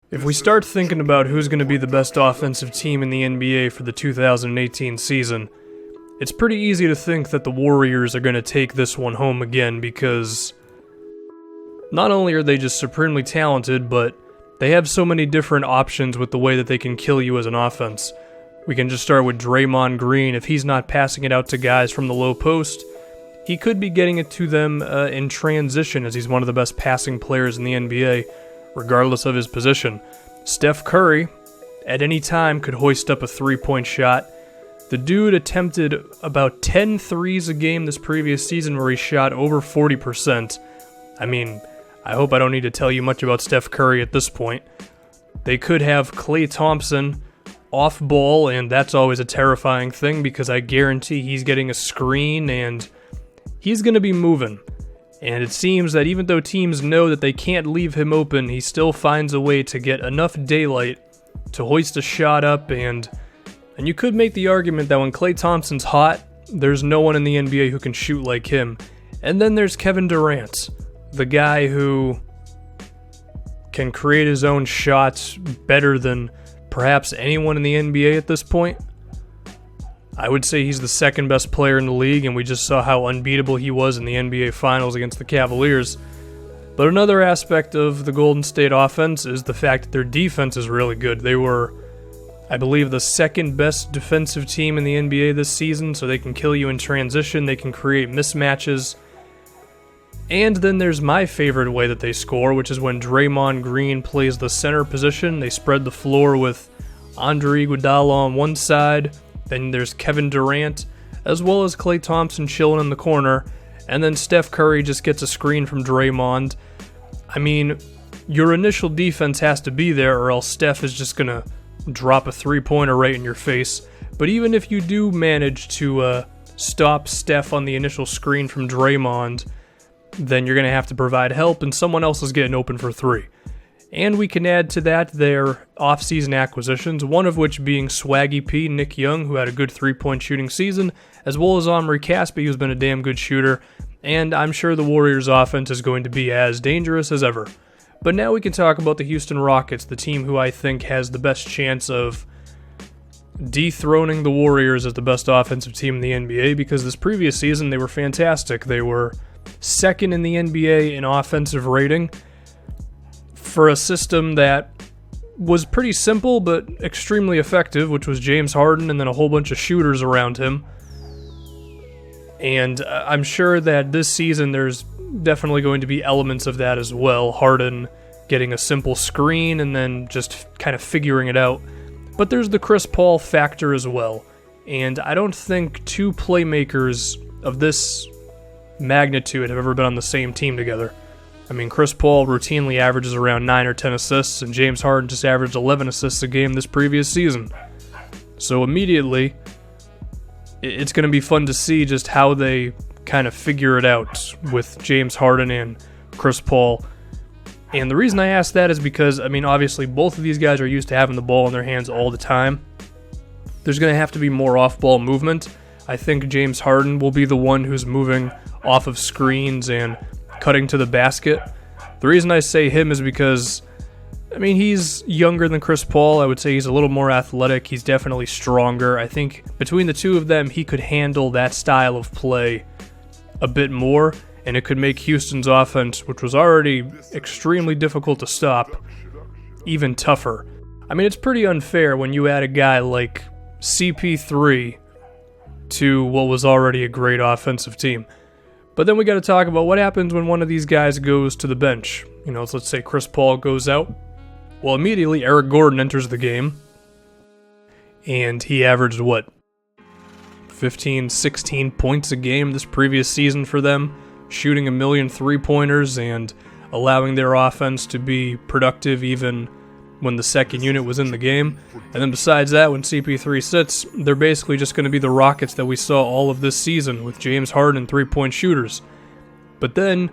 If we start thinking about who's going to be the best offensive team in the NBA for the 2018 season, it's pretty easy to think that the Warriors are going to take this one home again because not only are they just supremely talented, but they have so many different options with the way that they can kill you as an offense. We can just start with Draymond Green. If he's not passing it out to guys from the low post, he could be getting it to them in transition, as he's one of the best passing players in the NBA, regardless of his position. Steph Curry, at any time, could hoist up a three-point shot. The dude attempted about 10 threes a game this previous season where he shot over 40%. I mean, I hope I don't need to tell you much about Steph Curry at this point. They could have Klay Thompson off ball, and that's always a terrifying thing because I guarantee he's getting a screen and he's going to be moving. And it seems that even though teams know that they can't leave him open, he still finds a way to get enough daylight to hoist a shot up, and you could make the argument that when Klay Thompson's hot, there's no one in the NBA who can shoot like him. And then there's Kevin Durant, the guy who can create his own shots better than perhaps anyone in the NBA at this point. I would say he's the second best player in the league, and we just saw how unbeatable he was in the NBA Finals against the Cavaliers. But another aspect of the Golden State offense is the fact that their defense is really good. They were, I believe, the second best defensive team in the NBA this season, so they can kill you in transition, they can create mismatches. And then there's my favorite way that they score, which is when Draymond Green plays the center position. They spread the floor with Andre Iguodala on one side, then there's Kevin Durant, as well as Klay Thompson chilling in the corner, and then Steph Curry just gets a screen from Draymond. I mean, your initial defense has to be there, or else Steph is just going to drop a three-pointer right in your face. But even if you do manage to stop Steph on the initial screen from Draymond, then you're going to have to provide help, and someone else is getting open for three. And we can add to that their off-season acquisitions, one of which being Swaggy P, Nick Young, who had a good three-point shooting season, as well as Omri Caspi, who's been a damn good shooter, and I'm sure the Warriors' offense is going to be as dangerous as ever. But now we can talk about the Houston Rockets, the team who I think has the best chance of dethroning the Warriors as the best offensive team in the NBA, because this previous season they were fantastic. They were second in the NBA in offensive rating for a system that was pretty simple but extremely effective, which was James Harden and then a whole bunch of shooters around him. And I'm sure that this season there's definitely going to be elements of that as well. Harden getting a simple screen and then just kind of figuring it out. But there's the Chris Paul factor as well. And I don't think two playmakers of this magnitude have ever been on the same team together. I mean, Chris Paul routinely averages around 9 or 10 assists, and James Harden just averaged 11 assists a game this previous season. So immediately, it's going to be fun to see just how they kind of figure it out with James Harden and Chris Paul. And the reason I ask that is because, I mean, obviously both of these guys are used to having the ball in their hands all the time. There's going to have to be more off-ball movement. I think James Harden will be the one who's moving off of screens and cutting to the basket. The reason I say him is because, I mean, he's younger than Chris Paul. I would say he's a little more athletic. He's definitely stronger. I think between the two of them, he could handle that style of play a bit more, and it could make Houston's offense, which was already extremely difficult to stop, even tougher. I mean, it's pretty unfair when you add a guy like CP3 to what was already a great offensive team. But then we got to talk about what happens when one of these guys goes to the bench. You know, let's say Chris Paul goes out. Well, immediately Eric Gordon enters the game. And he averaged, 15, 16 points a game this previous season for them, shooting 1 million three-pointers and allowing their offense to be productive even when the second unit was in the game. And then besides that, when CP3 sits, they're basically just going to be the Rockets that we saw all of this season with James Harden three-point shooters. But then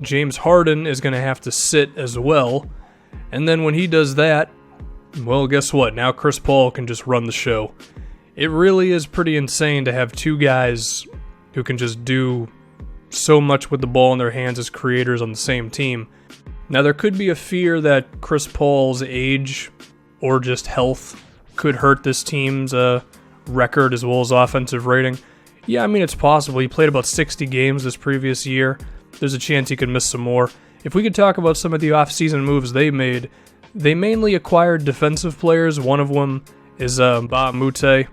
James Harden is going to have to sit as well. And then when he does that, well, guess what? Now Chris Paul can just run the show. It really is pretty insane to have two guys who can just do so much with the ball in their hands as creators on the same team. Now, there could be a fear that Chris Paul's age or just health could hurt this team's record as well as offensive rating. Yeah, I mean, it's possible. He played about 60 games this previous year. There's a chance he could miss some more. If we could talk about some of the offseason moves they made, they mainly acquired defensive players. One of them is Ba Mute,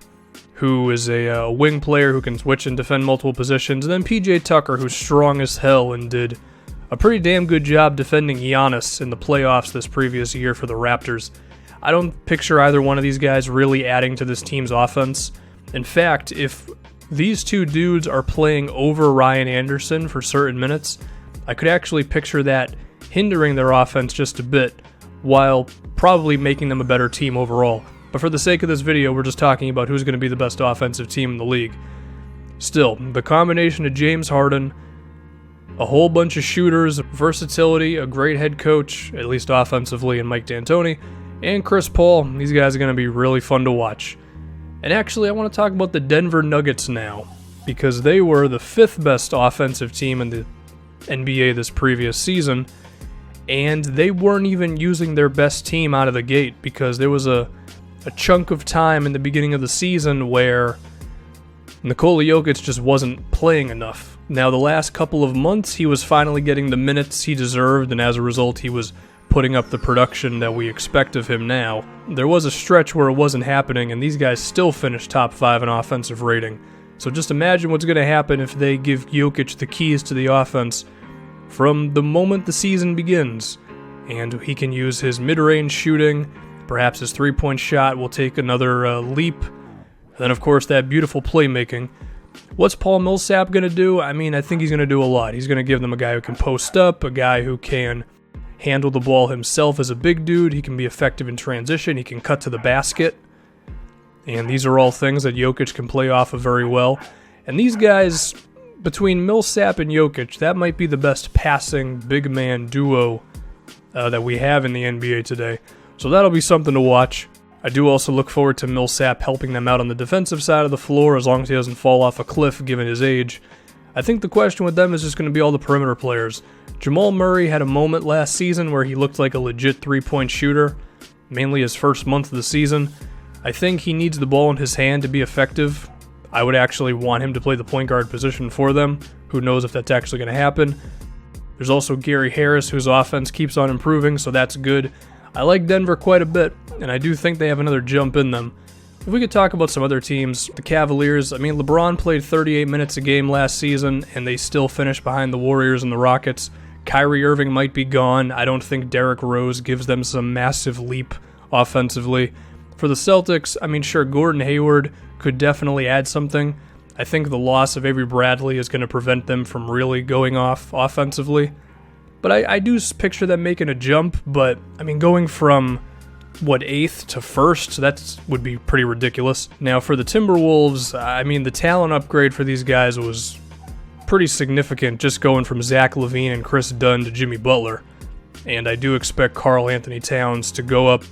who is a wing player who can switch and defend multiple positions. And then PJ Tucker, who's strong as hell and did a pretty damn good job defending Giannis in the playoffs this previous year for the Raptors. I don't picture either one of these guys really adding to this team's offense. In fact, if these two dudes are playing over Ryan Anderson for certain minutes, I could actually picture that hindering their offense just a bit, while probably making them a better team overall. But for the sake of this video, we're just talking about who's going to be the best offensive team in the league. Still, the combination of James Harden, a whole bunch of shooters, versatility, a great head coach, at least offensively, and Mike D'Antoni, and Chris Paul, these guys are going to be really fun to watch. And actually, I want to talk about the Denver Nuggets now, because they were the 5th best offensive team in the NBA this previous season, and they weren't even using their best team out of the gate, because there was a chunk of time in the beginning of the season where Nikola Jokic just wasn't playing enough. Now, the last couple of months, he was finally getting the minutes he deserved, and as a result, he was putting up the production that we expect of him now. There was a stretch where it wasn't happening, and these guys still finished top 5 in offensive rating. So just imagine what's going to happen if they give Jokic the keys to the offense from the moment the season begins, and he can use his mid-range shooting. Perhaps his three-point shot will take another leap. And then, of course, that beautiful playmaking. What's Paul Millsap going to do? I mean, I think he's going to do a lot. He's going to give them a guy who can post up, a guy who can handle the ball himself as a big dude. He can be effective in transition. He can cut to the basket. And these are all things that Jokic can play off of very well. And these guys, between Millsap and Jokic, that might be the best passing big man duo that we have in the NBA today. So that'll be something to watch. I do also look forward to Millsap helping them out on the defensive side of the floor, as long as he doesn't fall off a cliff given his age. I think the question with them is just going to be all the perimeter players. Jamal Murray had a moment last season where he looked like a legit three-point shooter, mainly his first month of the season. I think he needs the ball in his hand to be effective. I would actually want him to play the point guard position for them. Who knows if that's actually going to happen. There's also Gary Harris, whose offense keeps on improving, so that's good. I like Denver quite a bit, and I do think they have another jump in them. If we could talk about some other teams, the Cavaliers, I mean, LeBron played 38 minutes a game last season, and they still finished behind the Warriors and the Rockets. Kyrie Irving might be gone. I don't think Derrick Rose gives them some massive leap offensively. For the Celtics, I mean, sure, Gordon Hayward could definitely add something. I think the loss of Avery Bradley is going to prevent them from really going off offensively. But I do picture them making a jump, but, I mean, going from, 8th to 1st, that would be pretty ridiculous. Now, for the Timberwolves, I mean, the talent upgrade for these guys was pretty significant, just going from Zach LaVine and Chris Dunn to Jimmy Butler. And I do expect Karl Anthony Towns to go up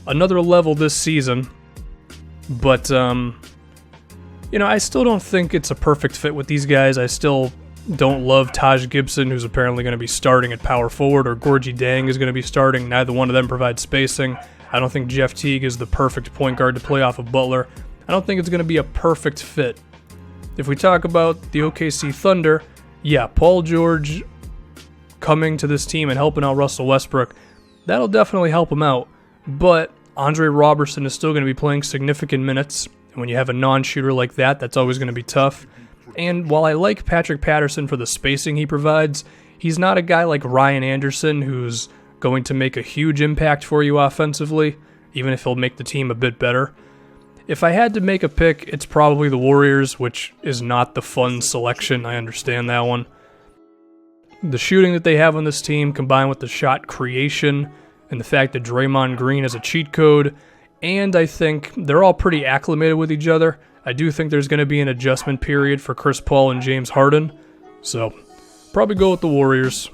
another level this season. But, I still don't think it's a perfect fit with these guys. I still don't love Taj Gibson, who's apparently going to be starting at power forward, or Gorgie Dang is going to be starting. Neither one of them provides spacing. I don't think Jeff Teague is the perfect point guard to play off of Butler. I don't think it's going to be a perfect fit. If we talk about the OKC Thunder, yeah, Paul George coming to this team and helping out Russell Westbrook, that'll definitely help him out. But Andre Robertson is still going to be playing significant minutes. And when you have a non-shooter like that, that's always going to be tough. And while I like Patrick Patterson for the spacing he provides, he's not a guy like Ryan Anderson who's going to make a huge impact for you offensively, even if he'll make the team a bit better. If I had to make a pick, it's probably the Warriors, which is not the fun selection. I understand that one. The shooting that they have on this team, combined with the shot creation and the fact that Draymond Green is a cheat code, and I think they're all pretty acclimated with each other. I do think there's going to be an adjustment period for Chris Paul and James Harden, so probably go with the Warriors.